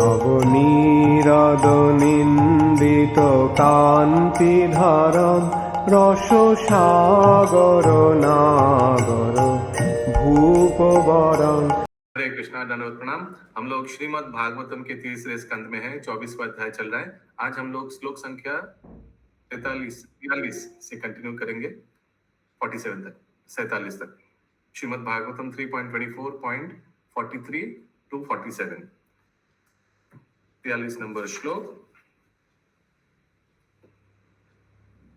নবনীরদ-নিন্দিত কান্তিধারম রসসাগর নাগর भूपवरं। हरे कृष्णा, दंडवत प्रणाम। हम लोग श्रीमद् भागवतम के तीसरे स्कंद में हैं, 24वां अध्याय चल रहा है। आज हम लोग श्लोक संख्या 43 से कंटिन्यू करेंगे 47 तक, 47 तक। श्रीमद् भागवतम 3.24.43 to 47, 43 नंबर श्लोक।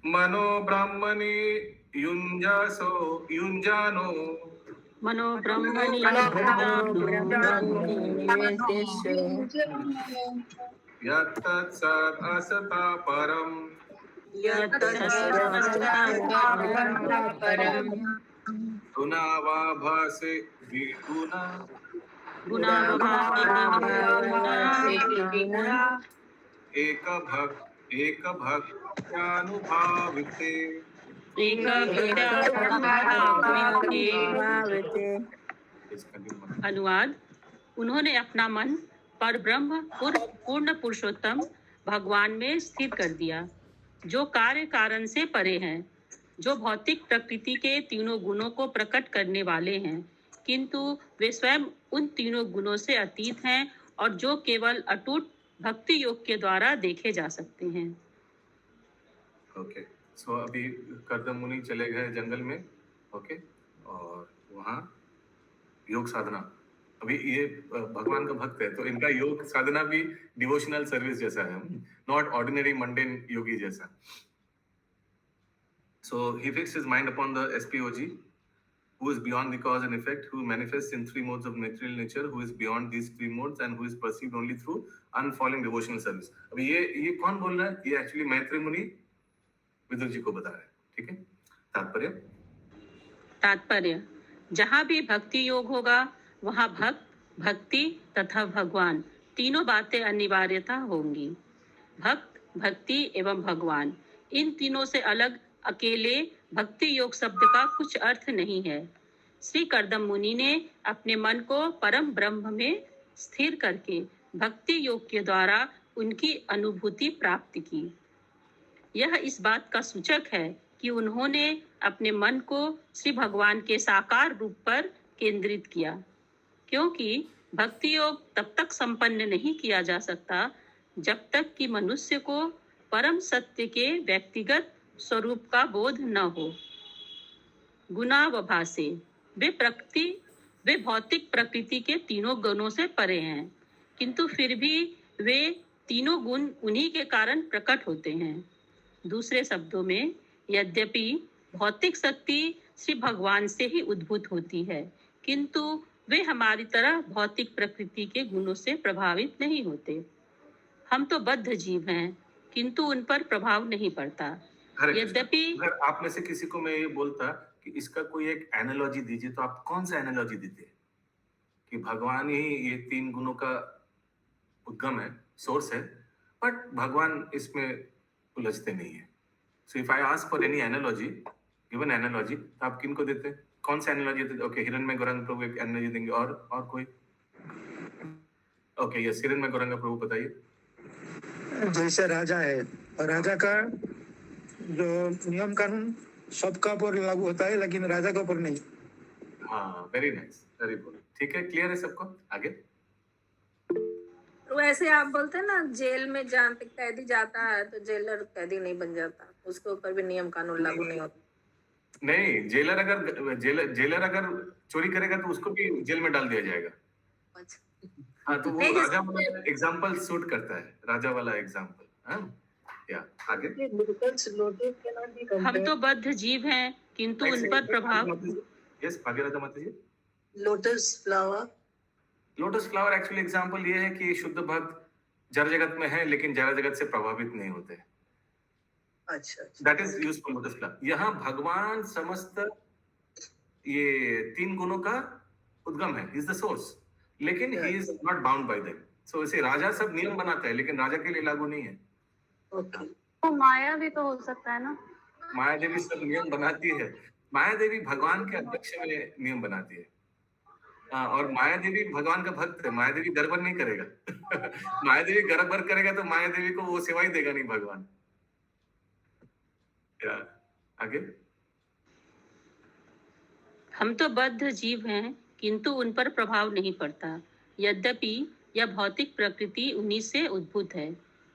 मनो ब्राह्मणे युञ्जानो मनो ब्रह्मणि यत्तत्सत् असता परम् गुणावाभासे द्विगुणा एकभक्त्यानुभाविते। अनुवाद। उन्होंने अपना मन पर ब्रह्म पूर्ण पुरुषोत्तम भगवान में स्थिर कर दिया, जो कार्य कारण से परे हैं, जो भौतिक प्रकृति के तीनों गुणों को प्रकट करने वाले हैं, किंतु वे स्वयं उन तीनों गुणों से अतीत हैं और जो केवल अटूट भक्ति योग के द्वारा देखे जा सकते हैं। ओके, सो अभी कर्दम मुनि चले गए जंगल में, ओके, और वहाँ योग साधना, अभी ये भगवान का भक्त है तो इनका योग साधना भी डिवोशनल सर्विस जैसा है, नॉट ऑर्डिनरी मंडेन योगी जैसा। So he fixed his mind upon the SPOG, who is beyond the cause and effect, who manifests in three modes of material nature, who is beyond these three modes, and who is perceived only through unfalling devotional service. अभी ये कौन बोल रहा है? ये actually मैत्री मुनि विदुर जी को बता रहे हैं, ठीक है। तात्पर्य, जहाँ भी भक्ति योग होगा वहाँ भक्त, भक्ति तथा भगवान तीनों बातें अनिवार्यता होंगी। भक्त, भक्ति एवं भगवान, इन तीनों से अलग अकेले भक्ति योग शब्द का कुछ अर्थ नहीं है। श्री कर्दम मुनि ने अपने मन को परम ब्रह्म में स्थिर करके भक्ति योग के द्वारा उनकी अनुभूति प्राप्त की। यह इस बात का सूचक है कि उन्होंने अपने मन को श्री भगवान के साकार रूप पर केंद्रित किया, क्योंकि भक्ति योग तब तक संपन्न नहीं किया जा सकता जब तक कि मनुष्य को परम सत्य के व्यक्तिगत स्वरूप का बोध न हो। गुणावभासे, वे भौतिक प्रकृति के तीनों गुणों से परे हैं, किंतु फिर भी वे तीनों गुण उन्हीं के कारण प्रकट होते हैं। दूसरे शब्दों में, यद्यपि भौतिक शक्ति श्री भगवान से ही उद्भूत होती है, किंतु वे हमारी तरह भौतिक प्रकृति के गुणों से प्रभावित नहीं होते। हम तो बद्ध जीव हैं, किंतु उन पर प्रभाव नहीं पड़ता। यद्यपि अगर आप में से किसी को मैं ये बोलता कि इसका कोई एक एनालॉजी दीजिए, तो आप कौन सा एनालॉजी देते? कि भगवान ही ये तीन गुणों का उद्गम है, सोर्स है, बट भगवान इसमें उलझते नहीं है। So if I ask for any analogy, given analogy, तो आप किनको देते? कौन सा एनालॉजी देते? ओके, हिरण्मय गौरांग प्रभु एक एनालॉजी देंगे, और कोई? ओके, यस, हिरण्मय गौरांग प्रभु बताइए। जैसे राजा है, राजा का जो नियम कानून सबका ऊपर लागू होता है, लेकिन राजा के ऊपर नहीं। हाँ, वेरी नाइस, वेरी गुड, ठीक है, क्लियर है सबको? आगे वैसे आप बोलते हैं ना, जेल में जहाँ तक कैदी जाता है तो जेलर कैदी नहीं बन जाता, उसके ऊपर भी नियम कानून लागू नहीं होता। नहीं, जेलर अगर चोरी करेगा तो उसको भी जेल में डाल दिया जाएगा। हाँ, तो वो राजा वाला एग्जाम्पल सूट करता है, राजा वाला एग्जाम्पल। हाँ, या आगे। हम तो बद्ध जीव हैं, किंतु उन पर प्रभाव। यस, भाग्यराजा माता जी। लोटस फ्लावर एक्चुअली एग्जाम्पल ये है कि शुद्ध भक्त जड़ जगत में है, लेकिन जड़ जगत से प्रभावित नहीं होते। अच्छा, that is useful lotus flower. यहाँ भगवान समस्त ये तीन गुणों का उद्गम है, इज द सोर्स, लेकिन he is not bound by them. So इसे राजा सब नियम बनाता है, लेकिन राजा के लिए लागू नहीं है। ओके, तो माया भी तो हो सकता है ना? माया देवी सब नियम बनाती है। माया देवी भगवान के अध्यक्ष में नियम बनाती है। और माया देवी भगवान का भक्त है, माया देवी गड़बड़ नहीं करेगा। माया देवी गड़बड़ करेगा तो माया देवी को वो सेवा ही देगा नहीं भगवान। या, आगे। हम तो बद्ध जीव हैं, किंतु उन पर प्रभाव नहीं पड़ता। यद्यपि यह भौतिक प्रकृति उन्हीं से उद्भूत है।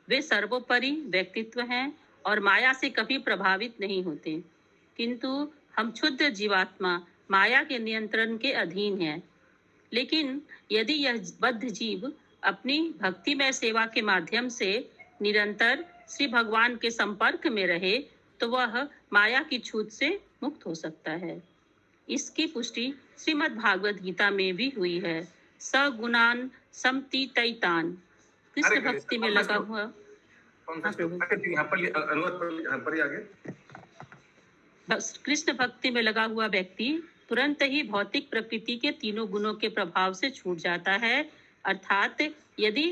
वे सर्वोपरि व्यक्तित्व हैं और माया से कभी प्रभावित नहीं होते, किंतु हम क्षुद्र जीवात्मा माया के नियंत्रण के अधीन हैं। लेकिन यदि यह बद्ध जीव अपनी भक्तिमय सेवा के माध्यम से निरंतर श्री भगवान के संपर्क में रहे तो वह माया की छूत से मुक्त हो सकता है। इसकी पुष्टि श्रीमद् भागवत गीता में भी हुई है। सगुणान समतीतैतान। कृष्ण भक्ति में लगा हुआ कृष्ण भक्ति में लगा हुआ व्यक्ति तुरंत ही भौतिक प्रकृति के तीनों गुणों के प्रभाव से छूट जाता है। अर्थात यदि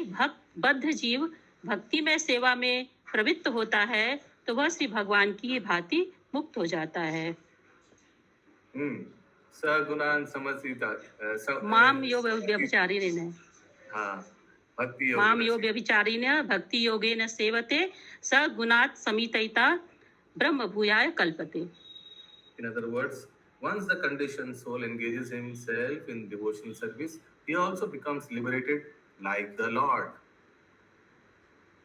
बद्ध जीव भक्ति में सेवा में प्रवृत्त होता है तो वह श्री भगवान की भांति मुक्त हो जाता है। सगुणान समतीता माम यो व्यभिचारिण माम यो व्यभिचारिण भक्ति योगेन सेवते सगुणात् समितैता ब्रह्म भूयाय कल्पते। In other words, once the conditioned soul engages himself in devotional service, he also becomes liberated like the Lord.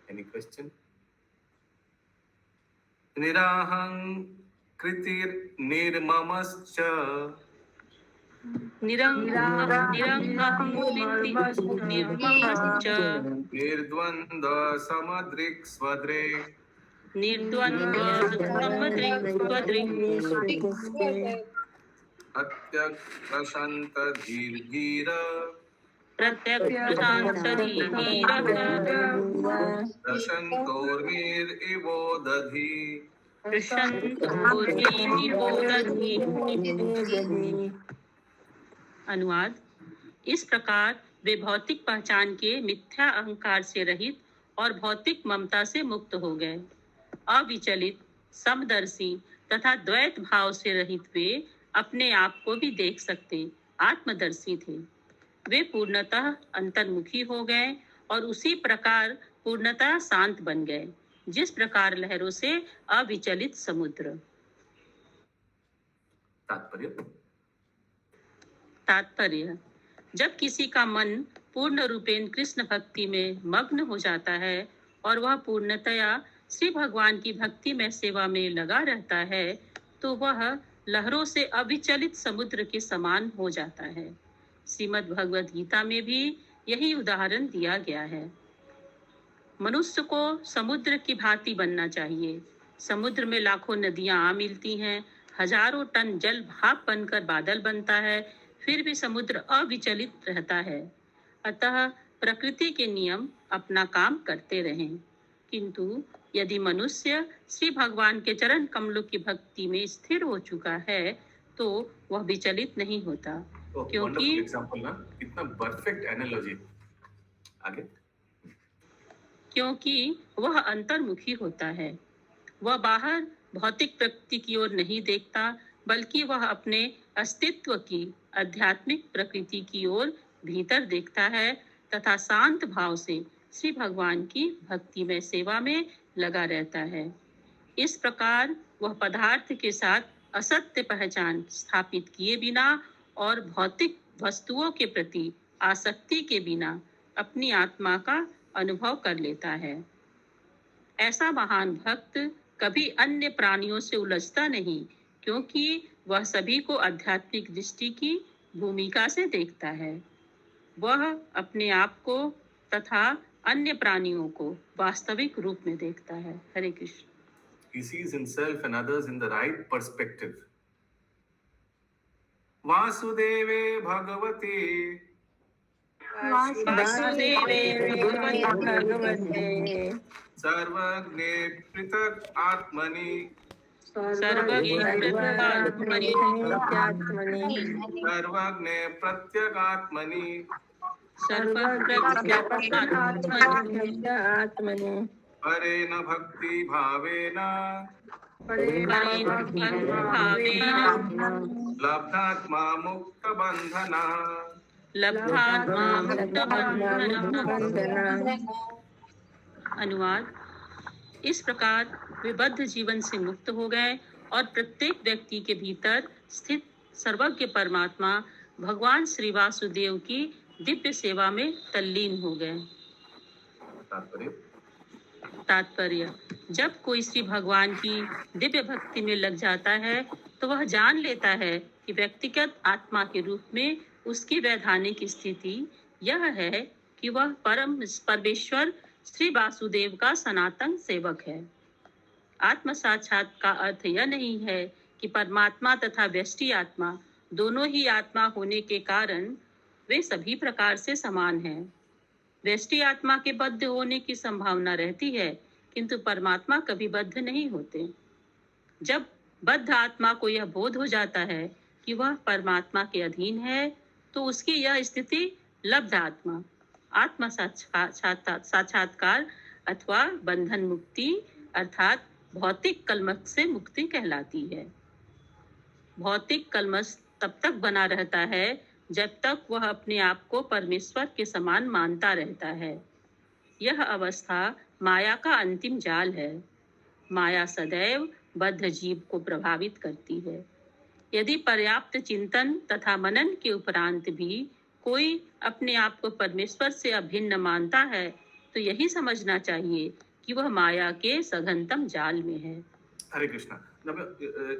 Any question? Nirahang kritir nirmamascha nirdvanda samadrik swadrik प्रत्यक प्रशांत धीर प्रशंतोर्मीर इवो दधी। अनुवाद। इस प्रकार वे भौतिक पहचान के मिथ्या अहंकार से रहित और भौतिक ममता से मुक्त हो गए। अविचलित, समदर्शी तथा द्वैत भाव से रहित वे अपने आप को भी देख सकते आत्मदर्शी थे। वे पूर्णतः अंतर्मुखी हो गए और उसी प्रकार पूर्णतः शांत बन गए, जिस प्रकार लहरों से अविचलित समुद्र। तात्पर्य। जब किसी का मन पूर्ण रूपेण कृष्ण भक्ति में मग्न हो जाता है और वह पूर्णतया श्री भगवान की भक्ति में सेवा में लगा रहता है तो वह लहरों से अविचलित समुद्र के समान हो जाता है। श्रीमद् भगवद गीता में भी यही उदाहरण दिया गया है। मनुष्य को समुद्र की भांति बनना चाहिए। समुद्र में लाखों नदियां आ मिलती हैं, हजारों टन जल भाप बनकर बादल बनता है, फिर भी समुद्र अविचलित रहता है। अतः प्रकृति के नियम अपना काम करते रहें, किंतु यदि मनुष्य श्री भगवान के चरण कमलों की भक्ति में स्थिर हो चुका है तो वह विचलित नहीं होता, क्योंकि एग्जांपल ना, कितना परफेक्ट एनालॉजी। आगे। क्योंकि वह अंतर्मुखी होता है। वह बाहर भौतिक प्रकृति की ओर नहीं देखता, बल्कि वह अपने अस्तित्व की आध्यात्मिक प्रकृति की ओर भीतर देखता है तथा शांत भाव से श्री भगवान की भक्ति में सेवा में लगा रहता है। इस प्रकार वह पदार्थ के साथ असत्य पहचान स्थापित किए बिना और भौतिक वस्तुओं के प्रति आसक्ति के बिना अपनी आत्मा का अनुभव कर लेता है। ऐसा महान भक्त कभी अन्य प्राणियों से उलझता नहीं, क्योंकि वह सभी को आध्यात्मिक दृष्टि की भूमिका से देखता है। वह अपने आप को तथा अन्य प्राणियों को वास्तविक रूप में देखता है। हरे Krishna. He sees himself and others in the right perspective. वासुदेवे भगवते सर्वज्ञे पृथक् आत्मनि सर्वज्ञे प्रत्यगात्मनि परेण भक्ति भावेन लब्धात्मा मुक्त बंधना। लब्धात्मा मुक्तबंधनम्। अनुवाद: इस प्रकार वे बद्ध जीवन से मुक्त हो गए और प्रत्येक व्यक्ति के भीतर स्थित सर्वज्ञ परमात्मा भगवान श्री वासुदेव की दिव्य सेवा में तल्लीन हो गए। तात्पर्य: जब कोई श्री भगवान की दिव्य भक्ति में लग जाता है तो वह जान लेता है कि व्यक्तिगत आत्मा के रूप में उसकी वैधानिक स्थिति यह है कि वह परमेश्वर श्री वासुदेव का सनातन सेवक है। आत्म साक्षात का अर्थ यह नहीं है कि परमात्मा तथा व्यष्टि आत्मा दोनों ही आत्मा होने के कारण वे सभी प्रकार से समान हैं। व्यष्टि आत्मा के बद्ध होने की संभावना रहती है, किंतु परमात्मा कभी बद्ध नहीं होते। जब बद्ध आत्मा को यह बोध हो जाता है कि वह परमात्मा के अधीन है, तो उसकी यह स्थिति लब्ध आत्म साक्षात्कार अथवा बंधन मुक्ति अर्थात भौतिक कलमश से मुक्ति कहलाती है। भौतिक कलमश तब तक बना रहता है जब तक वह अपने आप को परमेश्वर के समान मानता रहता है। यह अवस्था माया का अंतिम जाल है। माया सदैव बद्ध जीव को प्रभावित करती है। यदि पर्याप्त चिंतन तथा मनन के उपरांत भी कोई अपने आप को परमेश्वर से अभिन्न मानता है, तो यही समझना चाहिए कि वह माया के सघनतम जाल में है। हरे कृष्णा।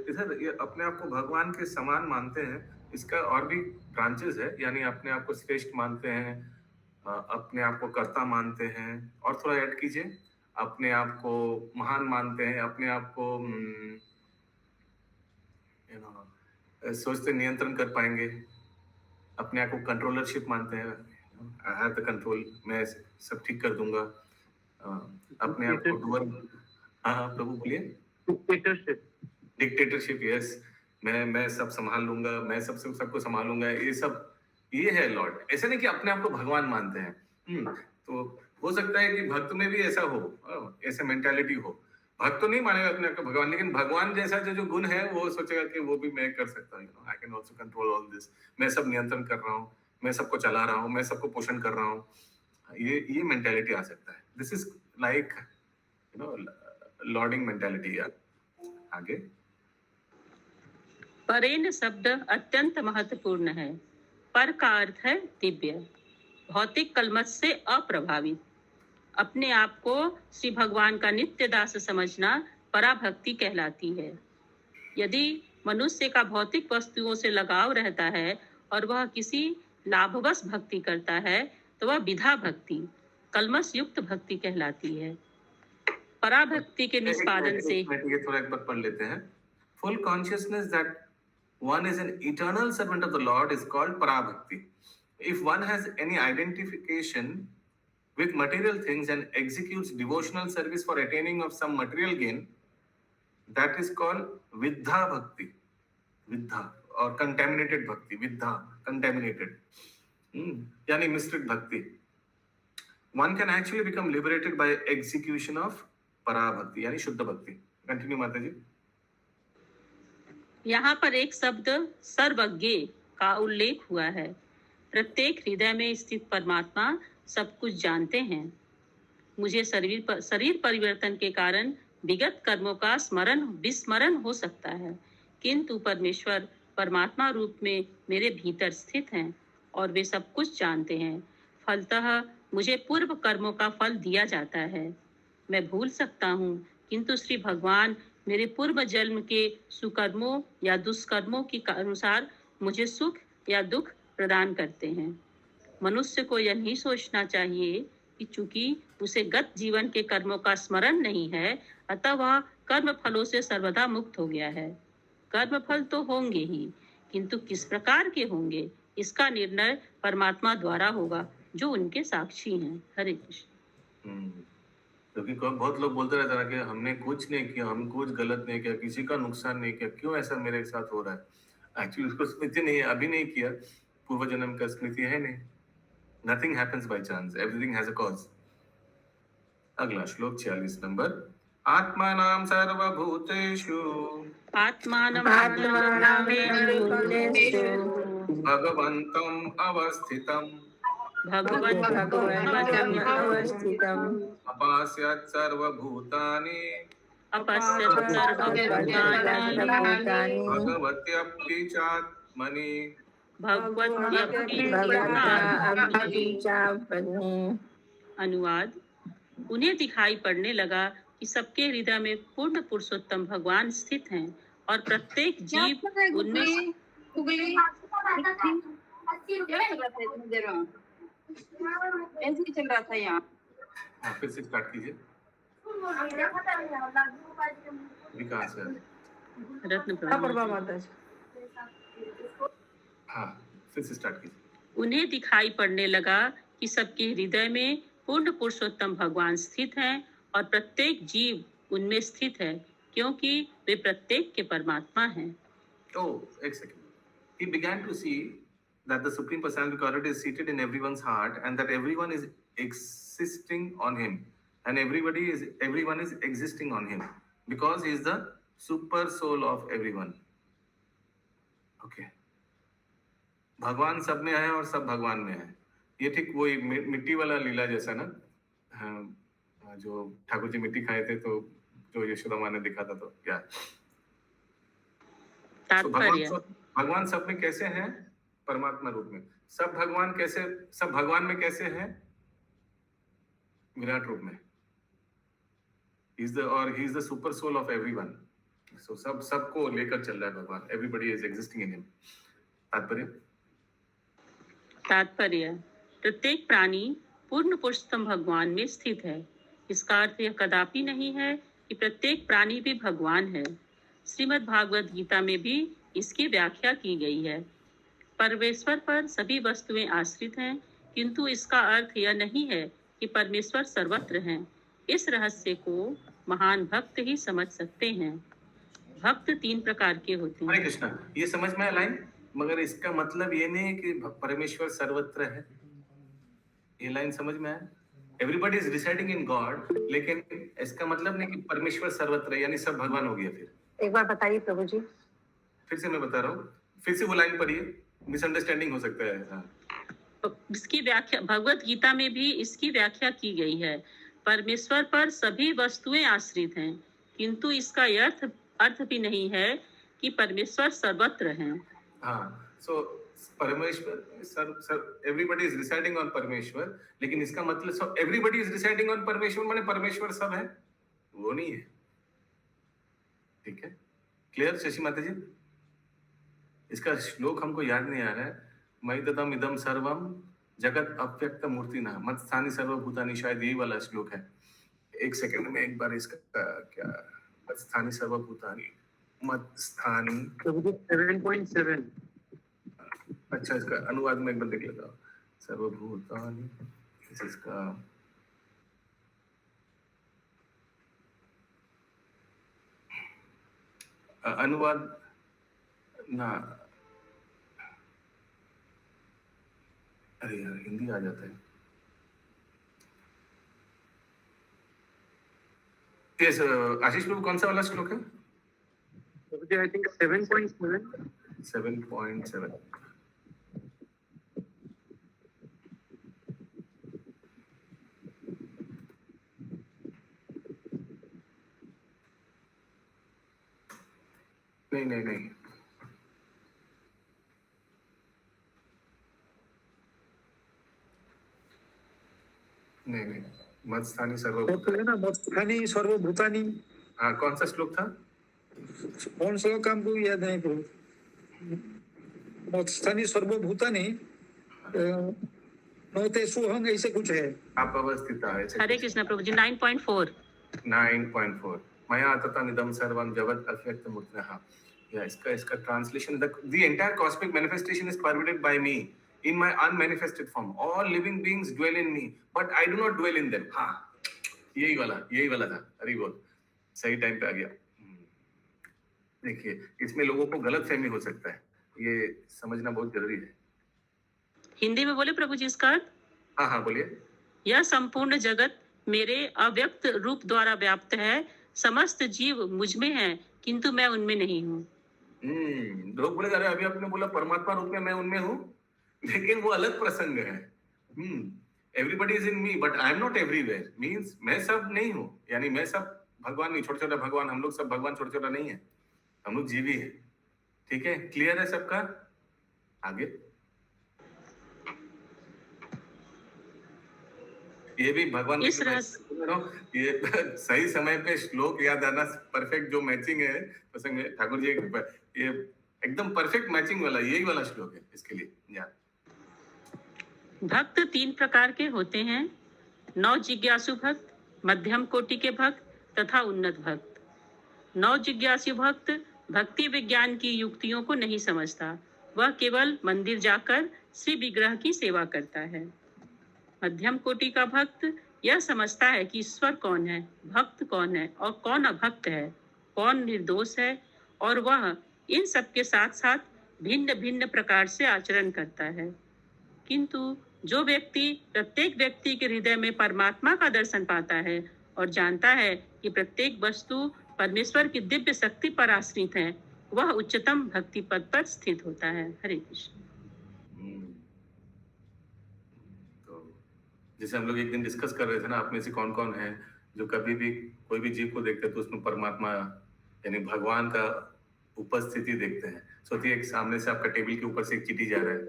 इधर ये अपने आप को भगवान के समान मानते हैं, इसका और भी ब्रांचेस है, यानी अपने आप को श्रेष्ठ मानते हैं, अपने आप को कर्ता मानते हैं, और थोड़ा ऐड कीजिए, अपने आप को महान मानते हैं, अपने आप को सोचते नियंत्रण कर पाएंगे, अपने आप को कंट्रोलरशिप मानते हैं, आई हैव द कंट्रोल, मैं सब ठीक कर दूंगा, अपने आप को डूअर, हाँ प्रभु बोलिए, डिक्टेटरशिप, यस, मैं सब संभाल लूंगा, मैं सबको संभालूंगा, ये है लॉर्ड। ऐसे नहीं कि अपने आप को भगवान मानते हैं। तो हो सकता है कि भक्त में भी ऐसा हो, ऐसे मेंटालिटी हो। भक्त तो नहीं मानेगा अपने आप को भगवान, लेकिन भगवान जैसा जो गुण है वो सोचेगा कि वो भी मैं कर सकता हूँ, I can also control all this, मैं सब नियंत्रण कर रहा हूँ, मैं सबको चला रहा हूँ, मैं सबको पोषण कर रहा हूँ। ये मेंटालिटी आ सकता है। This is like lording mentality. आगे परेन शब्द अत्यंत महत्वपूर्ण है। पर का अर्थ है दिव्य, भौतिक कलमश से अप्रभावित। अपने आप को श्री भगवान का नित्य दास समझना पराभक्ति कहलाती है। यदि मनुष्य का भौतिक वस्तुओं से लगाव रहता है और वह किसी लाभवश भक्ति करता है, तो वह विधा भक्ति, कलमश युक्त भक्ति कहलाती है। पराभक्ति के निष्पादन से ये थोड़ा एक बार पढ़ लेते हैं। Full consciousness that one is an eternal servant of the Lord is called parabhakti. If one has any identification with material things and executes devotional service for attaining of some material gain, that is called viddha bhakti. Viddha or contaminated bhakti. Viddha, contaminated. Yani mistreated bhakti. One can actually become liberated by execution of parabhakti, yani shuddha bhakti. Continue, Mataji. यहाँ पर एक शब्द सर्वज्ञ का उल्लेख हुआ है। प्रत्येक हृदय में स्थित परमात्मा सब कुछ जानते हैं। मुझे शरीर परिवर्तन के कारण विगत कर्मों का विस्मरण हो सकता है, किंतु परमेश्वर परमात्मा रूप में मेरे भीतर स्थित हैं और वे सब कुछ जानते हैं। फलतः मुझे पूर्व कर्मों का फल दिया जाता है। मैं भूल सकता हूँ, किंतु श्री भगवान मेरे पूर्व जन्म के सुकर्मों या दुष्कर्मों के अनुसार मुझे सुख या दुख प्रदान करते हैं। मनुष्य को यह नहीं सोचना चाहिए कि चूंकि उसे गत जीवन के कर्मों का स्मरण नहीं है, अतः वह कर्म फलों से सर्वदा मुक्त हो गया है। कर्म फल तो होंगे ही, किंतु किस प्रकार के होंगे, इसका निर्णय परमात्मा द्वारा होगा, जो उनके साक्षी हैं। हरे कृष्ण। क्योंकि बहुत लोग बोलते रहते हैं कि हमने कुछ नहीं किया, हम कुछ गलत नहीं किया, किसी का नुकसान नहीं किया, क्यों ऐसा मेरे साथ हो रहा है। एक्चुअली उसको स्मृति नहीं है, अभी नहीं किया, पूर्व जन्म का स्मृति है नहीं। Nothing happens by chance, everything has a cause. अगला श्लोक 46 नंबर। आत्मानां सर्वभूतेषु भगवन्तम् अवस्थितम् भगवन् अवस्थितम् अपास्यत् सर्वभूतानि अपश्यत् सर्वभूतानि भगवत्यपि चात्मनि। भगवत्यपि अनुवाद। उन्हें दिखाई पड़ने लगा कि सबके हृदय में पूर्ण पुरुषोत्तम भगवान स्थित हैं और प्रत्येक जीव उनमें चल रहा था यहाँ। फिर से स्टार्ट कीजिए। विकास है। रत्न हाँ, फिर से स्टार्ट कीजिए। उन्हें दिखाई पड़ने लगा कि सबके हृदय में पूर्ण पुरुषोत्तम भगवान स्थित हैं और प्रत्येक जीव उनमें स्थित है, क्योंकि वे प्रत्येक के परमात्मा हैं। Oh, एक second. He began to see that the Supreme Personality Godhead is seated in everyone's heart and that everyone is existing on him and everyone is existing on him because he is the super soul of everyone. Okay. भगवान सब में है और सब भगवान में है। ये ठीक वही मिट्टी वाला लीला जैसा ना, जो ठाकुर जी मिट्टी खाए थे तो जो यशोदा माँ ने दिखा था, तो क्या भगवान सब में कैसे हैं? परमात्मा रूप में। सब भगवान में कैसे हैं? विराट रूप में। He is the super soul of everyone. So सबको लेकर चल रहा है भगवान। Everybody is existing in him. तात्पर्य। प्रत्येक प्राणी पूर्ण पुरुषोत्तम भगवान में स्थित है। इसका अर्थ यह कदापि नहीं है कि प्रत्येक प्राणी भी भगवान है। श्रीमद् भागवत गीता में भी इसकी व्याख्या की गई है। परमेश्वर पर सभी वस्तुएं आश्रित हैं, किंतु इसका अर्थ यह नहीं है कि परमेश्वर सर्वत्र हैं। इस रहस्य को महान भक्त ही समझ सकते हैं। भक्त 3 प्रकार के होते हैं। हरे कृष्णा, ये समझ में लाइन, मगर इसका मतलब ये नहीं है कि परमेश्वर सर्वत्र है। ये लाइन समझ में आया? Everybody is residing in God, लेकिन इसका मतलब नहीं कि परमेश्वर सर्वत्र है, यानी सब भगवान हो गया। फिर एक बार बताइए प्रभु जी। फिर से मैं बता रहा हूँ, फिर से वो लाइन पढ़िए, मिसअंडरस्टैंडिंग हो सकता है। इसकी व्याख्या भगवत गीता में भी इसकी व्याख्या की गई है। परमेश्वर पर सभी वस्तुएं आश्रित हैं, किंतु इसका अर्थ भी नहीं है कि परमेश्वर सर्वत्र हैं। हाँ, सो परमेश्वर एवरीबडी इज रिसाइडिंग ऑन परमेश्वर, लेकिन इसका मतलब so everybody is residing on परमेश्वर माने परमेश्वर सब है, वो नहीं है। ठीक है, क्लियर शशि माता जी? इसका श्लोक हमको याद नहीं आ रहा है। मयि तदम इदम सर्वम जगत अव्यक्त मूर्ति न मत स्थानी सर्वभूतानि, शायद यही वाला श्लोक है। एक सेकंड में एक बार इसका क्या, मत स्थानी सर्वभूतानि, मत स्थानी 7.7। अच्छा, इसका अनुवाद में एक बार देख लेता हूँ। सर्वभूतानि, इसका अनुवाद ना, अरे यार हिंदी आ जाता है। यस, आशीष प्रभु कौन सा वाला श्लोक है? I think 7.7। 7.7। नहीं नहीं नहीं, नहीं नहीं, मत स्थानी सर्वभूतानि। हाँ, कौन सा श्लोक था? कौन श्लोक हमको याद नहीं प्रभु। मत स्थानी सर्वभूतानि नौतेषु अहं, ऐसे कुछ है। आप अवस्थित है। हरे कृष्ण प्रभु जी। 9.4 मया ततम इदम सर्वम जगत अव्यक्त मूर्तिः। या इसका translation, the entire cosmic manifestation is pervaded by me in my unmanifested form. All living beings dwell in me, but I do not dwell in them. हाँ, यही वाला था। अरे बोल, सही टाइम पे आ गया। देखिए, इसमें लोगों को गलत फहमी हो सकता है, ये समझना बहुत जरूरी है। हिंदी में बोले प्रभु जी इसका? हाँ बोलिए। यह संपूर्ण जगत मेरे अव्यक्त रूप द्वारा व्याप्त है। समस्त जीव मुझ में हैं, किंतु मैं उनमें नहीं हूँ। लोग बोले अरे अभी आपने बोला परमात्मा रूप में मैं उनमें हूँ, लेकिन वो अलग प्रसंग है। Everybody is in me but I am not everywhere, means मैं सब नहीं हूँ, यानी मैं सब भगवान नहीं, छोटा छोटा भगवान, हम लोग सब भगवान छोटा छोटा नहीं है, हम लोग जीवी है। ठीक है, क्लियर है सबका? आगे ये भी भगवान इस रहस्य ये सही समय पे श्लोक याद आना, परफेक्ट जो मैचिंग है प्रसंग है, ठाकुर जी ये एकदम परफेक्ट मैचिंग वाला यही वाला श्लोक है इसके लिए। या भक्त 3 प्रकार के होते हैं: नौ जिज्ञासु भक्त, मध्यम कोटि के भक्त तथा उन्नत भक्त। नौ जिज्ञासु भक्त भक्ति विज्ञान की युक्तियों को नहीं समझता, वह केवल मंदिर जाकर श्री विग्रह की सेवा करता है। मध्यम कोटि का भक्त यह समझता है कि ईश्वर कौन है, भक्त कौन है और कौन अभक्त है, कौन निर्दोष है, और वह इन सब के साथ साथ भिन्न भिन्न प्रकार से आचरण करता है। किंतु जो व्यक्ति प्रत्येक व्यक्ति के हृदय में परमात्मा का दर्शन पाता है और जानता है कि प्रत्येक वस्तु परमेश्वर की दिव्य शक्ति पर आश्रित है, वह उच्चतम भक्ति पद पर स्थित होता है। हरे कृष्ण। तो जैसे हम लोग एक दिन डिस्कस कर रहे थे ना, आप में से कौन कौन है जो कभी भी कोई भी जीव को देखते हैं तो उसमें परमात्मा यानी भगवान का उपस्थिति देखते हैं। सोचिए एक सामने से आपका टेबल के ऊपर से एक चीटी जा रहा है,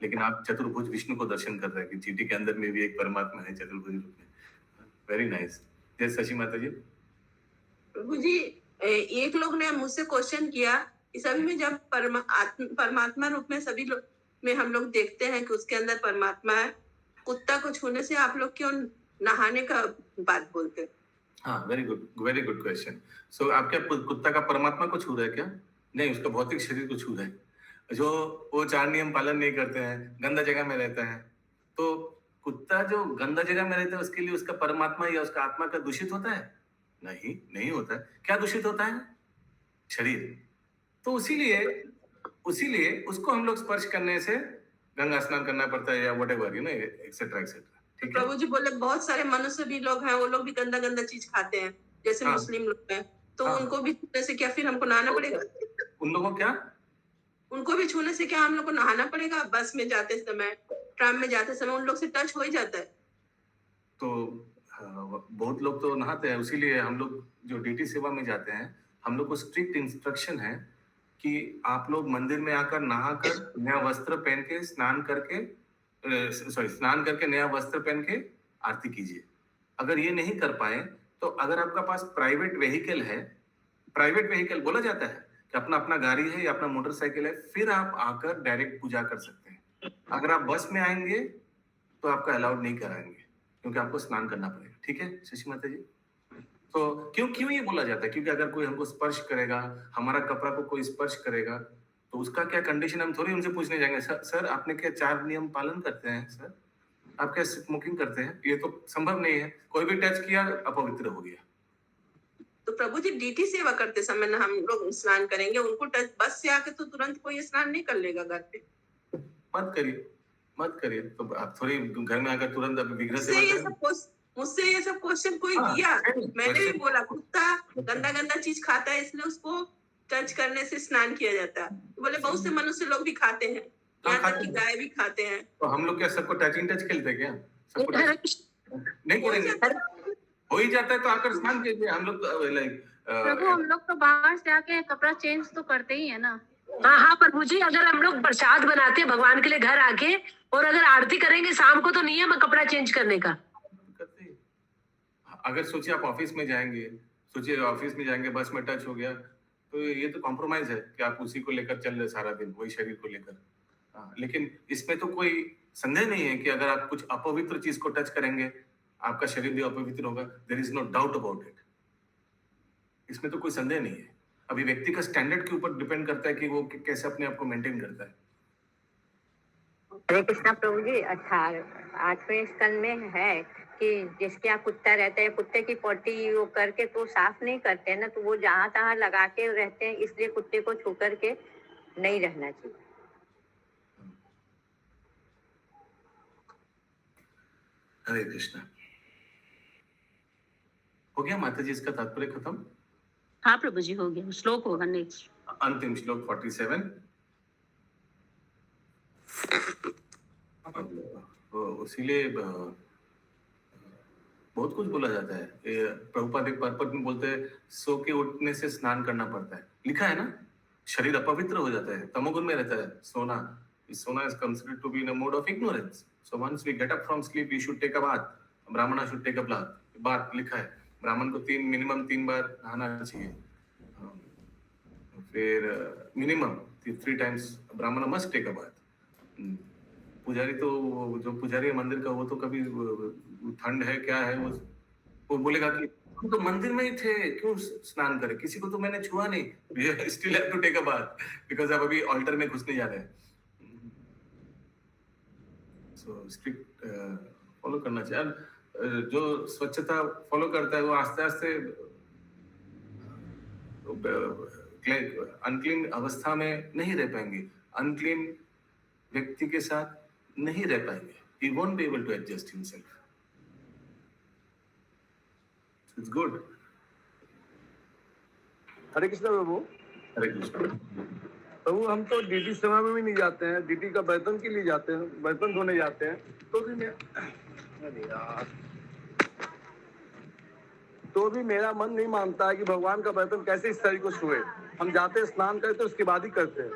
लेकिन आप चतुर्भुज विष्णु को दर्शन कर रहे हैं कि चीटी के अंदर में भी एक परमात्मा है चतुर्भुज रूप में। Very nice. जय शशि माता जी। प्रभु जी, एक लोग ने मुझसे क्वेश्चन किया कि सभी में जब परमात्मा रूप में सभी लोग में हम लोग देखते हैं कि उसके अंदर परमात्मा है, कुत्ता को छूने से आप लोग क्यों नहाने का बात बोलते हैं? हाँ, वेरी गुड क्वेश्चन। सो आप क्या कुत्ता का परमात्मा को छू रहे हैं क्या? नहीं, उसका भौतिक शरीर को छू रहे हैं। जो वो 4 नियम पालन नहीं करते हैं, गंदा जगह में रहता है, तो कुत्ता जो गंदा जगह में रहता है उसके लिए उसका परमात्मा या उसका आत्मा का दूषित होता है? नहीं होता है। क्या दूषित होता है? शरीर। तो उसीलिए उसको हम लोग स्पर्श करने से गंगा स्नान करना पड़ता है या whatever you know etcetera etcetera. ठीक है? प्रभु जी बोले बहुत सारे मनुष्य भी लोग हैं, वो लोग भी गंदा गंदा चीज खाते हैं, जैसे हाँ। मुस्लिम लोग हैं, तो हाँ। उनको भी छूने से क्या फिर हमको नहाना पड़ेगा? उन लोगों क्या? उनको भी छूने से क्या हम लोग को नहाना पड़ेगा? बस में जाते समय, ट्राम में जाते समय उन लोग से टच हो ही जाता है। तो बहुत लोग तो नहाते हैं, उसीलिए हम लोग जो डीटी सेवा में जाते हैं, हम लोग को स्ट्रिक्ट इंस्ट्रक्शन है कि आप लोग मंदिर में आकर नहाकर नया वस्त्र पहन के स्नान करके नया वस्त्र पहन के आरती कीजिए। अगर ये नहीं कर पाए तो अगर आपका पास प्राइवेट व्हीकल बोला जाता है कि अपना गाड़ी है या अपना मोटरसाइकिल है, फिर आप आकर डायरेक्ट पूजा कर सकते हैं। अगर आप बस में आएंगे तो आपका अलाउड नहीं कराएंगे क्योंकि आपको स्नान करना पड़ेगा। ठीक है शशि माता जी? तो क्यों ये बोला जाता है? क्योंकि अगर कोई हमको स्पर्श करेगा, हमारा कपड़ा को कोई स्पर्श करेगा, तो उसका क्या कंडीशन, हम थोड़ी उनसे पूछने जाएंगे सर आपने क्या 4 नियम पालन करते हैं, सर आप क्या स्मोकिंग करते हैं? ये तो संभव नहीं है। कोई भी टच किया अपवित्र हो गया। तो प्रभु जी डीटी सेवा करते समय ना हम लोग स्नान करेंगे, उनको टच बस से आके तो तुरंत कोई स्नान नहीं कर लेगा घर पे। मत करिए। तो आप थोड़ी घर में आकर तुरंत विग्रह मुझसे ये सब क्वेश्चन कोई किया, मैंने भी बोला कुत्ता गंदा चीज खाता है इसलिए उसको टच करने से स्नान किया जाता है। बोले बहुत से मनुष्य लोग भी खाते हैं, यहाँ तक कि गाय भी खाते हैं। तो हम लोग क्या सबको टच खेलते हैं क्या? सबको नहीं करेंगे। हो ही जाता है तो आकर स्नान कीजिए। हम लोग प्रभु हम लोग तो बाहर से आके कपड़ा चेंज तो करते ही है ना। हाँ प्रभु जी, अगर हम लोग प्रसाद बनाते हैं भगवान के लिए घर आके और अगर आरती करेंगे शाम को तो नियम है कपड़ा चेंज करने का। अगर सोचिए आप ऑफिस में जाएंगे, बस में टच हो गया तो ये तो कॉम्प्रोमाइज है कि आप उसी को लेकर चल रहे सारा दिन, वही शरीर को लेकर। लेकिन इसमें तो कोई संदेह नहीं है कि अगर आप कुछ अपवित्र चीज को टच करेंगे आपका शरीर भी अपवित्र होगा। There is no doubt about it. इसमें तो कोई संदेह नहीं है। अभी व्यक्ति का स्टैंडर्ड के ऊपर डिपेंड करता है कि वो कैसे अपने आप को मेंटेन करता है। हरे कृष्णा प्रभु जी। 8वें स्कंद में है कि जिसके यहाँ कुत्ता रहता है, कुत्ते की पॉटी वो करके तो साफ नहीं करते हैं ना, तो वो जहाँ तहाँ लगा के रहते हैं, इसलिए कुत्ते को छू करके नहीं रहना चाहिए। हरे कृष्णा। हो गया माता जी इसका तात्पर्य खत्म? हाँ प्रभु जी हो गया। श्लोक होगा नेक्स्ट। अंतिम श्लोक 47। तो इसीलिए बहुत कुछ बोला जाता है। ये प्रभुपाद एक पर्पट में बोलते हैं सो के उठने से स्नान करना पड़ता है, लिखा है ना। शरीर अपवित्र हो जाता है, तमोगुण में रहता है सोना। सोना is considered to be in a mode of ignorance. So once we get up from sleep, we should take a bath. ब्राह्मण should take a bath. बात लिखा है, ब्राह्मण को मिनिमम 3 बार नहाना चाहिए। फिर मिनिमम 3 times ब्राह्मण must take a bath। पुजारी तो जो पुजारी है मंदिर का, वो तो कभी ठंड है क्या है वो बोलेगा कि हम तो मंदिर में ही थे, क्यों स्नान करें, किसी को तो मैंने छुआ नहीं, still have to take a bath because आप अभी ऑल्टर में घुसने जा रहे हैं। सो स्ट्रिक्ट फॉलो करना चाहिए। जो स्वच्छता फॉलो करता है वो आस्ते आस्ते अनक्लीन अवस्था में नहीं रह पाएंगे, अनक्लीन व्यक्ति के साथ नहीं रह पाएंगे। He won't be able to adjust himself. It's good. हरे कृष्ण प्रभु। हरे कृष्ण प्रभु, हम तो ड्यूटी समय में भी नहीं जाते हैं, ड्यूटी का बर्तन के लिए जाते हैं, बर्तन धोने जाते हैं, तो भी मेरा मन नहीं मानता है कि भगवान का बर्तन कैसे इस शरीर को छुए। हम जाते हैं, स्नान करते, उसके बाद ही करते हैं।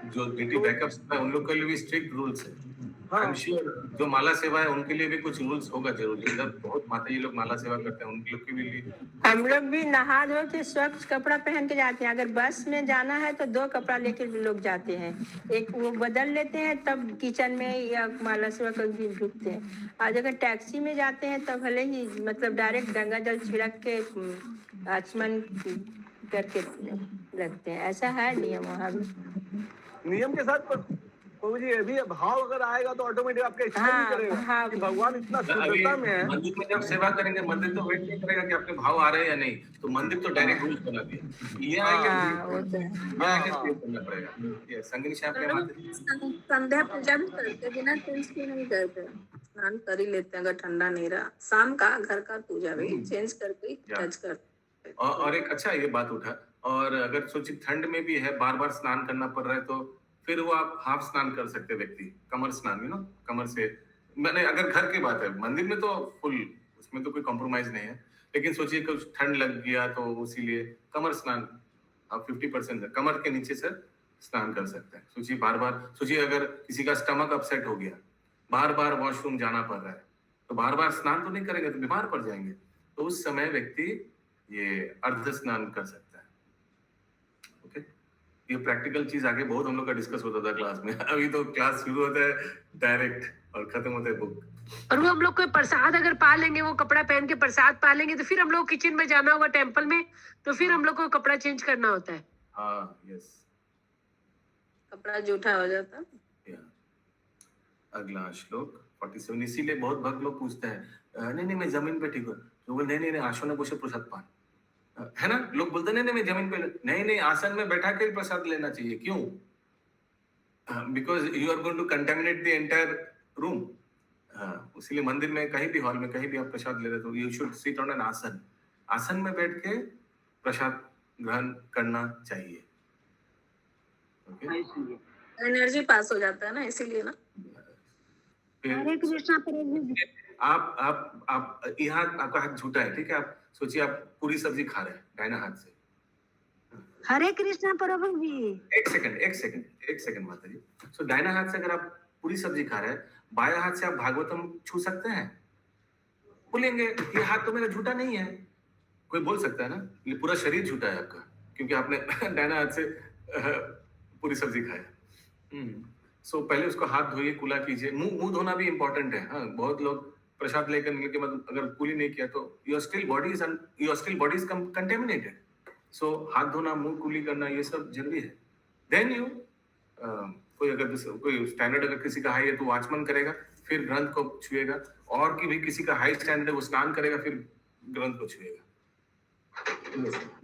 जो ड्यूटी बैकअप्स है उन लोग के लिए भी स्ट्रिक्ट रूल्स है। हाँ। I'm sure जो माला सेवा है उनके लिए भी कुछ रूल्स होगा जरूर। इधर बहुत माता जी लोग माला सेवा करते हैं, उन लोग के भी हम लोग भी नहा धो के स्वच्छ कपड़ा पहन के जाते हैं। अगर बस में जाना है तो 2 कपड़ा लेके लोग जाते हैं, एक वो बदल लेते हैं तब किचन में या माला सेवा करके ढुकते हैं। और अगर टैक्सी में जाते हैं तब भले ही मतलब डायरेक्ट गंगा जल छिड़क के आचमन करके लगते हैं। ऐसा है नियम वहाँ भी। नियम के साथ प्रभु जी, ये भी भाव अगर आएगा तो ऑटोमेटिक आपका इच्छा नहीं करेगा। हाँ। कि भगवान इतना शुद्धता में है। मंदिर में जब सेवा करेंगे, मंदिर तो वेट नहीं करेगा कि अपने भाव आ रहे हैं या नहीं, तो मंदिर तो डायरेक्ट रूल्स बना दिया, ये आएंगे करना पड़ेगा। ये संगनी साहब के माध्यम संध्या पूजा भी करते बिना चेंज के नहीं करते, स्नान कर ही लेते हैं अगर ठंडा नहीं रहा। शाम का घर का पूजा भी चेंज करके ही टच करते। और एक अच्छा ये बात उठा, और अगर सोचिए ठंड में भी है, बार बार स्नान करना पड़ रहा है, तो फिर वो आप हाफ स्नान कर सकते व्यक्ति, कमर स्नान, कमर से। मैंने अगर घर की बात है, मंदिर में तो फुल, उसमें तो कोई कॉम्प्रोमाइज नहीं है, लेकिन सोचिए कुछ ठंड लग गया तो इसीलिए कमर स्नान आप 50% कमर के नीचे से स्नान कर सकते हैं। सोचिए बार बार, सोचिए अगर किसी का स्टमक अपसेट हो गया, बार बार वॉशरूम जाना पड़ रहा है, तो बार बार स्नान तो नहीं करेंगे तो बीमार पड़ जाएंगे, तो उस समय व्यक्ति ये अर्ध स्नान कर सकता है। ओके, ये प्रैक्टिकल चीज आगे बहुत हम लोग का डिस्कस होता था क्लास में। अभी तो क्लास शुरू होता है डायरेक्ट और खत्म होता है बुक। और वो हम लोग कोई प्रसाद अगर पा लेंगे, वो कपड़ा पहन के प्रसाद पा लेंगे, तो फिर हम लोग किचन में जाना होगा टेम्पल में, तो फिर हम लोग को कपड़ा चेंज करना होता है। हाँ, यस, कपड़ा जूठा हो जाता है। अगला श्लोक 47। इसीलिए बहुत भक्त लोग पूछते हैं नहीं मैं जमीन पे ठीक हूँ, तो बोल नहीं आसन बसे प्रसाद पान, है ना। लोग बोलते नहीं मैं जमीन पे, नहीं आसन में बैठा के प्रसाद लेना चाहिए। क्यों? Because you are going to contaminate the entire room. इसीलिए मंदिर में कहीं भी हॉल में कहीं भी आप प्रसाद ले रहे तो you should sit on an आसन, आसन में बैठ के प्रसाद ग्रहण करना चाहिए। ओके, एनर्जी पास हो जाता है ना, इसीलिए ना। हरे कृष्णा प्रभु जी। आप यहाँ आपका हाथ झूठा है, ठीक है। आप सोचिए आप पूरी सब्जी खा रहे हैं दाहिना हाथ से। हरे कृष्णा प्रभु जी। एक सेकंड माता जी। सो दाहिना हाथ से अगर आप पूरी सब्जी खा रहे हैं, बाया हाथ से आप भागवतम छू सकते हैं? बोलेंगे ये हाथ तो मेरा झूठा नहीं है, कोई बोल सकता है ना। ये पूरा शरीर झूठा है आपका, क्योंकि आपने दाहिना हाथ से पूरी सब्जी खाया। सो पहले उसको हाथ धोइए, कुला कीजिए। मुंह धोना भी इंपॉर्टेंट है। हाँ, बहुत लोग प्रसाद लेकर मिलने के बाद अगर कुली नहीं किया तो your still body is contaminated. So हाथ धोना, मुंह कुली करना, ये सब जरूरी है। देन यू कोई स्टैंडर्ड अगर किसी का हाई है तो आचमन करेगा, फिर ग्रंथ को छुएगा, और की भी किसी का हाई स्टैंडर्ड है वो स्नान करेगा, फिर ग्रंथ को छुएगा।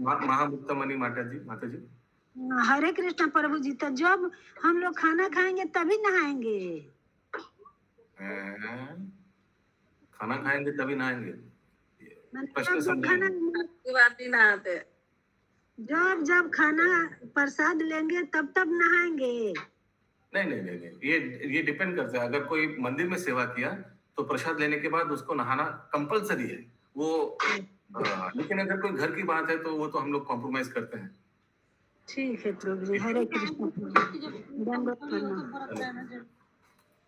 महामुक्तमणि माता जी। हरे कृष्णा प्रभु जी। तो जब हम लोग खाना खाएंगे तभी नहाएंगे? खाना खाएंगे तभी नहाएंगे? खाना बात नहीं नहाते। जब जब खाना प्रसाद लेंगे तब तब नहाएंगे। नहीं, ये डिपेंड करता है। अगर कोई मंदिर में सेवा किया तो प्रसाद लेने के बाद उसको नहाना कंपलसरी है वो। लेकिन अगर कोई घर की बात है तो वो तो हम लोग कॉम्प्रोमाइज करते हैं। ठीक है प्रभु जी, हरे कृष्ण प्रभु जी। दंडवत प्रणाम।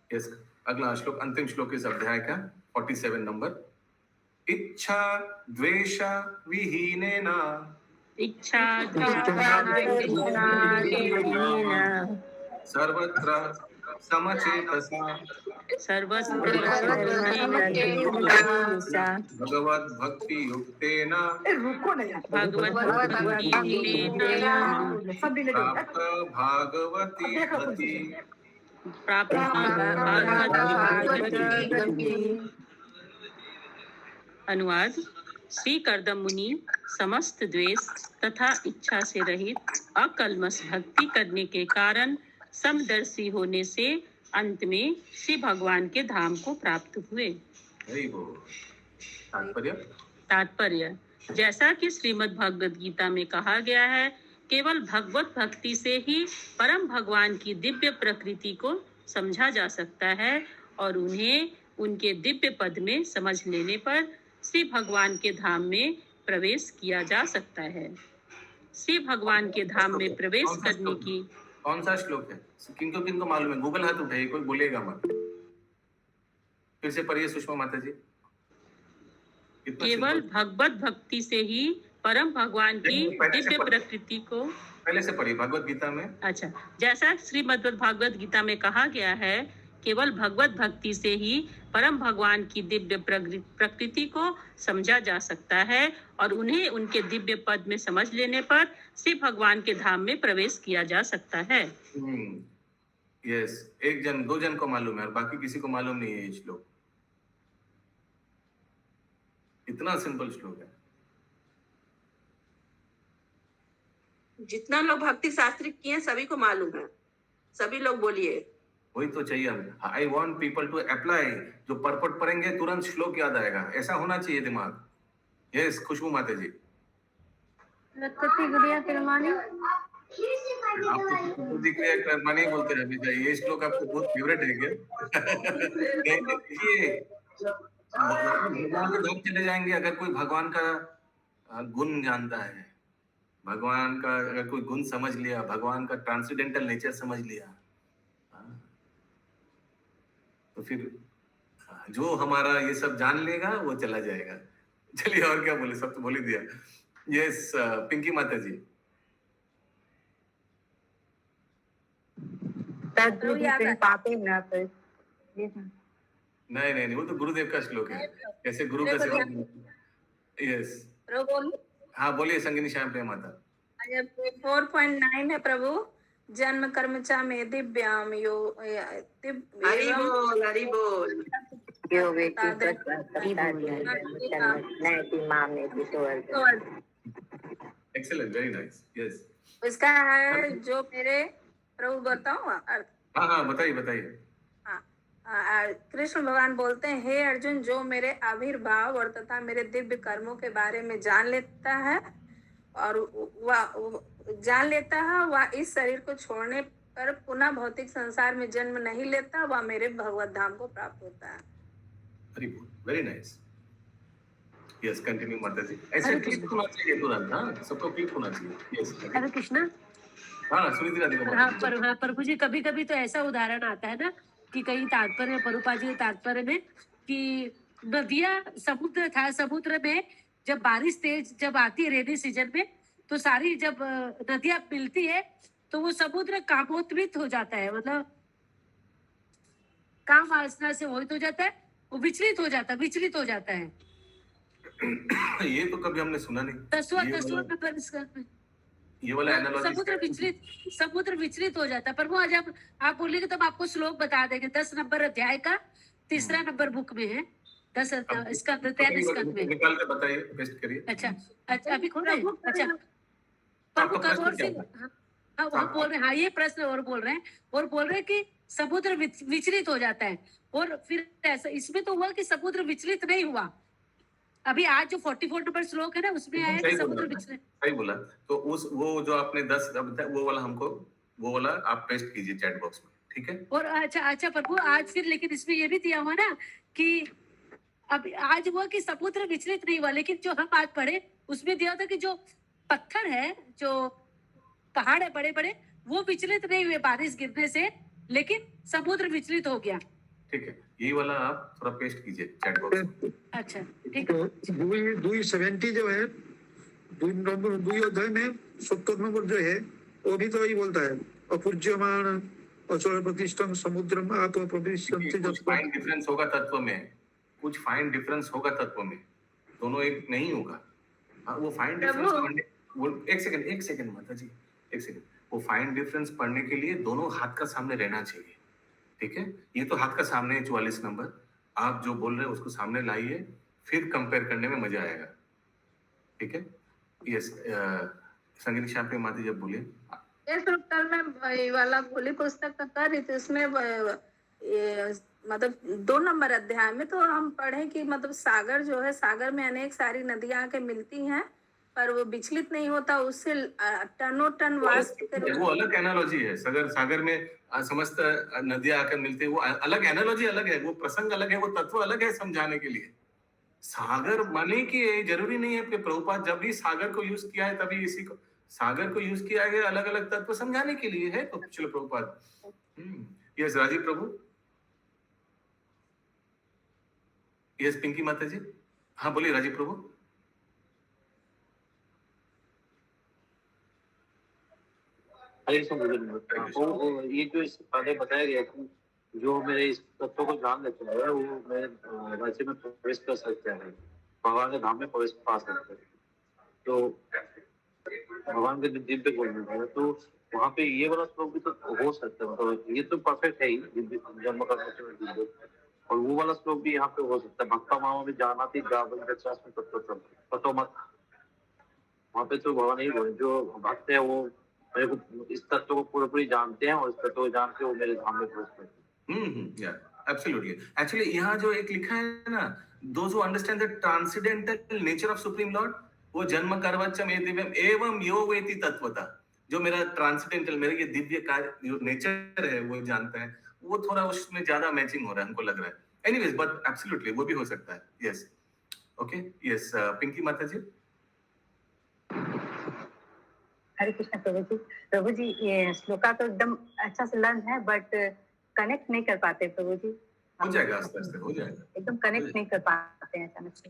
यस, अगला श्लोक, अंतिम श्लोक इस अध्याय का 47 नंबर। इच्छा द्वेष विहीनेन इच्छा सर्वत्र समचेतसा भगवद भक्ति युक्तेन प्राप्त भागवती गति। अनुवाद। श्री कर्दम मुनि समस्त द्वेष तथा इच्छा से रहित अकल्मष भक्ति करने के कारण समदर्शी होने से अंत में श्री भगवान के धाम को प्राप्त हुए। तात्पर्य, जैसा कि श्रीमद् भगवद गीता में कहा गया है, केवल भगवत भक्ति से ही परम भगवान की दिव्य प्रकृति को समझा जा सकता है और उन्हें उनके दिव्य पद में समझ लेने पर श्री भगवान के धाम में प्रवेश किया जा सकता है। श्री भगवान के धाम में प्रवेश करने की कौन सा श्लोक है? किनको मालूम है? गूगल हाथ उठाइए, कोई बोलेगा मत। फिर से पढ़िए सुषमा माता जी। केवल भगवत भक्ति से ही परम भगवान की दिव्य प्रकृति को पहले से पढ़िए भगवत गीता में। अच्छा, जैसा श्रीमद् भागवत गीता में कहा गया है, केवल भगवत भक्ति से ही परम भगवान की दिव्य प्रकृति को समझा जा सकता है और उन्हें उनके दिव्य पद में समझ लेने पर श्री भगवान के धाम में प्रवेश किया जा सकता है। यस, एक जन दो जन को मालूम है और बाकी किसी को मालूम नहीं है ये श्लोक। इतना सिंपल श्लोक है। जितना लोग भक्ति शास्त्र किए सभी को मालूम है, सभी लोग बोलिए। वही तो चाहिए हमें। I want people to apply. जो परपट पढ़ेंगे तुरंत श्लोक याद आएगा, ऐसा होना चाहिए दिमाग। यस, खुशबू माता जी। गुड़िया तिरमानी आपको दिख रहा है कर्मानी बोलते रहने चाहिए। ये श्लोक आपको बहुत फेवरेट है क्या? देखिए, भगवान के धाम चले जाएंगे अगर कोई भगवान का गुण जानता है, भगवान का अगर कोई गुण समझ लिया, भगवान का ट्रांसेंडेंटल नेचर समझ लिया, तो फिर जो हमारा ये सब जान लेगा वो चला जाएगा। चलिए, और क्या बोले, सब तो बोल ही दिया। यस, पिंकी माता जी। नहीं, वो तो गुरुदेव का श्लोक है। कैसे गुरु का सेवा। यस, हाँ बोलिए संगिनी श्याम प्रिया माता। 4.9 है प्रभु। जन्म कर्म चा में दिव्याम यो हरि बोल, हरि बोल। Excellent, very nice. यस, इसका है जो मेरे प्रभु बताऊं अर्थ। हाँ बताइए। कृष्ण भगवान बोलते हैं, हे अर्जुन, जो मेरे आविर्भाव और तथा मेरे दिव्य कर्मों के बारे में जान लेता है और वह इस शरीर को छोड़ने पर पुनः भौतिक संसार में जन्म नहीं लेता, वह मेरे भगवत धाम को प्राप्त होता है। Very nice. यस, कंटिन्यू माता जी। ऐसे क्लिक होना चाहिए तुरंत। हाँ, सबको क्लिक होना चाहिए। यस, हरे कृष्णा। हाँ, सुनीति राधिका। हाँ, प्रभु जी, कभी कभी तो ऐसा उदाहरण आता है ना कि कहीं तात्पर्य, प्रभुपाद जी के तात्पर्य में कि नदियां, समुद्र था, समुद्र में जब बारिश तेज जब आती है रेनी सीजन में, तो सारी जब नदियां मिलती है तो वो समुद्र कामोत्मित हो जाता है, मतलब काम वासना से मोहित हो जाता है, वो विचलित हो जाता है। ये तो कभी हमने सुना नहीं। 10वां नंबर इसका ये वाला एनालॉजी। समुद्र विचलित हो जाता है। पर वो आज आप बोलेंगे तो हम आपको श्लोक बता देंगे। 10 नंबर अध्याय का 3रा नंबर बुक में है। 10 इसका 33 स्कंद में। निकाल के बताइए, पेस्ट करिए। अच्छा, अभी खोल रहे हैं। अच्छा, प्रभु करोड़ से हाँ वो बोल रहे हैं। हाँ, ये प्रश्न और बोल रहे हैं कि समुद्र विचलित हो जाता है। और फिर ऐसा इसमें तो हुआ कि समुद्र विचलित नहीं हुआ, अभी आज जो 44 नंबर श्लोक है ना उसमें आया कि सही समुद्र बोला, विचलित। सही बोला। तो उस वो जो आपने 10 वो वाला हमको वो वाला आप पेस्ट कीजिए चैट बॉक्स में, ठीक है? और अच्छा प्रभु आज फिर लेकिन इसमें ये भी दिया हुआ ना कि अब आज हुआ कि समुद्र विचलित नहीं हुआ, लेकिन जो हम आज पढ़े उसमें दिया था कि जो पत्थर है, जो पहाड़ है बड़े बड़े, वो विचलित नहीं हुए बारिश गिरने से, लेकिन समुद्र विचलित हो गया। ठीक है, ये वाला आप थोड़ा पेस्ट कीजिए चैट बॉक्स में। अच्छा ठीक है। तो दुई 70 जो है, दुई अध्याय में 70 नंबर जो है वो भी तो यही बोलता है, अपूज्यमान अचल प्रतिष्ठम समुद्रम आप प्रविशन्ति कुछ फाइन डिफरेंस होगा तत्व में, कुछ फाइन डिफरेंस होगा तत्व में, दोनों एक नहीं होगा। हाँ, वो फाइन डिफरेंस वो एक सेकंड माता जी, एक सेकंड। वो फाइन डिफरेंस पढ़ने के लिए दोनों हाथ का सामने रहना चाहिए, ठीक है? ये तो हाथ का सामने है 44 नंबर, आप जो बोल रहे हैं उसको सामने लाइए, फिर कंपेयर करने में मजा आएगा, ठीक है? यस, संगीत श्याम पे माता जी जब बोलिए। ये तो कल मैं ये वाला होली पुस्तक का कर रही थी, उसमें मतलब 2 नंबर अध्याय में तो हम पढ़े कि मतलब सागर जो है, सागर में अनेक सारी नदियां आके मिलती हैं, पर वो विचलित नहीं होता, उससे टनों टन वाष्प वो अलग एनालॉजी है। सागर में समस्त नदियां आकर मिलती है, वो अलग एनालॉजी अलग है, वो प्रसंग अलग है, वो तत्व अलग है समझाने के लिए। सागर माने कि जरूरी नहीं है कि प्रभुपाद जब भी सागर को यूज किया है तभी इसी को सागर को यूज किया गया अलग अलग तत्व समझाने के लिए है। तो चलो प्रभुपाद। यस राजीव प्रभु। यस पिंकी माता जी। हाँ बोलिए राजीव प्रभु। ये जो इस पहले बताया गया कि जो मेरे इस तत्व को जान लेते हैं वो मैं राज्य में प्रवेश कर सकते हैं, भगवान के धाम में प्रवेश पा सकते हैं। तो भगवान के दिव्य गुण में तो वहाँ पे ये वाला श्लोक भी तो हो सकता है, मतलब ये तो परफेक्ट है ही जन्म कर्म, और वो वाला श्लोक भी यहाँ पे हो सकता है। भक्ता मामा भी जाना थी तत्व मत, वहाँ पे तो भगवान ही बोले जो भक्त है वो मेरे को इस तत्व को पूरी जानते हैं और इस तत्व को जान के वो मेरे धाम में प्रवेश करते हैं। Absolutely. Actually, यहाँ जो एक लिखा है ना, those who understand the transcendental nature of Supreme Lord, वो जन्म कर्वच्चम ये दिव्यम एवं यो वेति तत्वता, जो मेरा ट्रांसेंडेंटल मेरा ये दिव्य कार्य जो नेचर है वो जानता है, वो थोड़ा उसमें ज्यादा मैचिंग हो रहा है हमको लग रहा है। Anyways, but absolutely वो भी हो सकता है। Yes. Okay. Yes. पिंकी माता जी। हरे कृष्ण प्रभु जी। प्रभु जी ये श्लोका तो एकदम अच्छा से लर्न है, बट कनेक्ट नहीं कर पाते प्रभु जी। हो जाएगा, आस्ते आस्ते हो जाएगा, एकदम कनेक्ट नहीं कर पाते हैं अचानक से।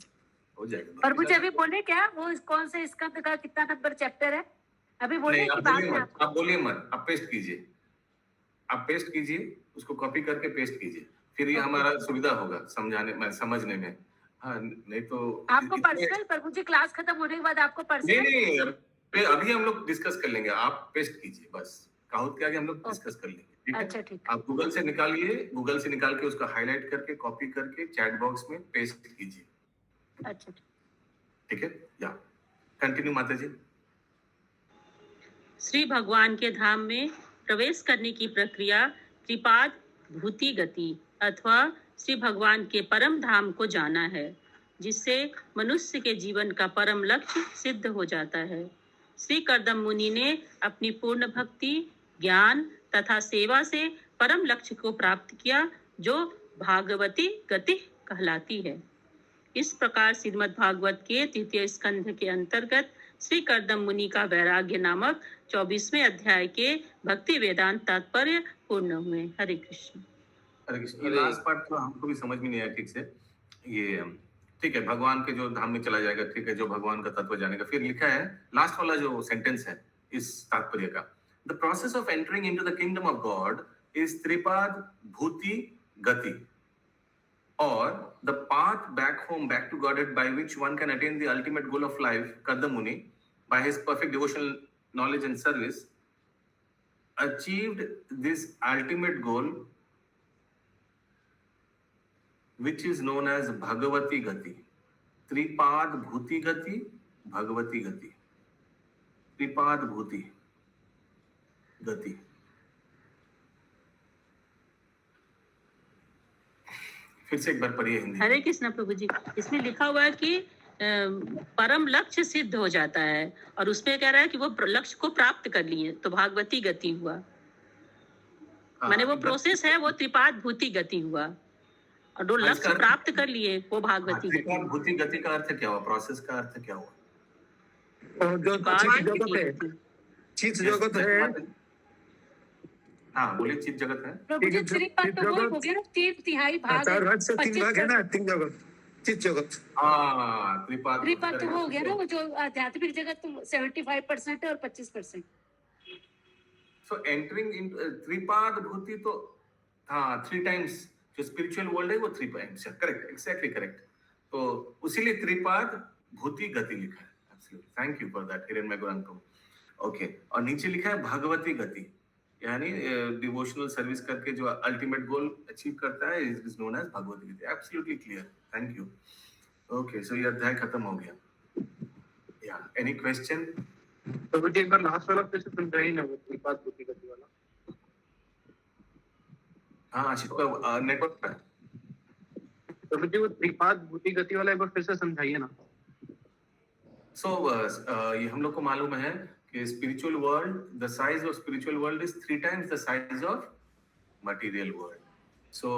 हो जाएगा। प्रभु जी अभी बोले क्या, वो कौन से स्कंद का कितना नंबर चैप्टर है अभी बोले कि बाद में? आप बोलिए मत, आप पेस्ट कीजिए, आप पेस्ट कीजिए, उसको कॉपी करके पेस्ट कीजिए, फिर ये हमारा सुविधा होगा समझाने में, समझने में। हाँ नहीं तो आपको पर्सनल प्रभु जी क्लास खत्म होने के बाद आपको पर्सनल नहीं अभी हम लोग डिस्कस कर लेंगे, आप पेस्ट कीजिए बस, काउंट के आगे हम लोग डिस्कस कर लेंगे, ठीक है? अच्छा ठीक। आप गूगल से निकालिए, गूगल से निकाल के उसका हाईलाइट करके कॉपी करके चैट बॉक्स में पेस्ट कीजिए। अच्छा ठीक है, या कंटिन्यू माता जी। श्री भगवान के धाम में प्रवेश करने की प्रक्रिया त्रिपाद भूति गति अथवा श्री भगवान के परम धाम को जाना है, जिससे मनुष्य के जीवन का परम लक्ष्य सिद्ध हो जाता है। श्री कर्दम मुनि ने अपनी पूर्ण भक्ति, ज्ञान तथा सेवा से परम लक्ष्य को प्राप्त किया, जो भागवती गति कहलाती है। इस प्रकार श्रीमद् भागवत के 3 स्कंध के अंतर्गत श्री कर्दम मुनि का वैराग्य नामक 24वें अध्याय के भक्ति वेदांत तात्पर्य पूर्ण हुए। हरे कृष्ण। हरे कृष्ण। ये लास्ट पार्ट तो हमको भी समझ में नहीं आया ठीक से। ये ठीक है, भगवान के जो धाम में चला जाएगा, ठीक है, जो भगवान का तत्व जानेगा। फिर लिखा है लास्ट वाला जो सेंटेंस है इस तात्पर्य का, the process of entering into the kingdom of God is त्रिपाद भूति गति, or the path back home, back to Godhead, by which one can attain the ultimate goal of life. Kardam Muni, by his perfect devotional knowledge and service, achieved this ultimate goal, which is known as Bhagavati Gati. Tripad Bhuti Gati, Bhagavati Gati. Tripad Bhuti Gati. फिर से एक बार पढ़िए हिंदी। हरे कृष्ण प्रभु जी। इसमें लिखा हुआ है कि परम लक्ष्य सिद्ध हो जाता है, और उसमें कह रहा है कि वो लक्ष्य को प्राप्त कर लिए, तो भागवती गति हुआ। माने वो प्रोसेस है, वो त्रिपाद भूति गति हुआ, और जो लक्ष्य प्राप्त कर लिए वो भागवती गति। त्रिपाद भूति गति का अर्थ क्या हुआ? प्रोसेस का अर्थ क्या हुआ? और जो चित जगत है, हाँ बोले चित जगत है। प्रभु जी त्रिपद तो वो हो गया ना, 3/3 भाग, 4 भाग से 3 भाग है ना, 3 जगत, चित जगत। हाँ त्रिपद तो वो हो गया ना, वो जो आध्यात्मिक जगत तो 75% है और 25%। So entering in त्रिपाद भूति तो हाँ 3 times जो स्पिरिचुअल वर्ल्ड है वो 3 times है, करेक्ट, एग्जैक्टली करेक्ट। तो उसीलिए त्रिपाद भूति गति लिखा है। Absolutely, thank you for that Hiranmay Gaurang. Okay, और नीचे लिखा है भगवती गति, यानी डिवोशनल सर्विस करके जो अल्टीमेट गोल अचीव करता है इज नोन एज भगवती गति। Absolutely clear, thank you. Okay, so ये अध्याय खत्म हो गया। या एनी क्वेश्चन? तो मुझे एक बार लास्ट वाला फिर से समझाइए ना, वो त्रिपाद भूति गति वाला। हाँ आशीष का नेटवर्क पे। तो मुझे वो त्रिपाद भूति गति वाला एक बार फिर से समझाइए ना। सो ये हम लोग को मालूम है कि spiritual world, the size of spiritual world is 3 times the size of material world. So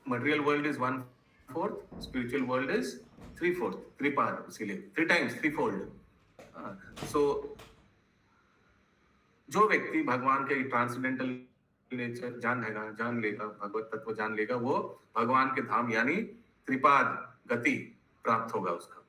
material world is 1/4, spiritual world is 3/4, त्रिपाद, इसीलिए 3 times, 3-fold। सो जो व्यक्ति भगवान के ट्रांसेंडेंटल नेचर जान लेगा, भगवत तत्व जान लेगा, वो भगवान के धाम यानी त्रिपाद गति प्राप्त होगा उसका।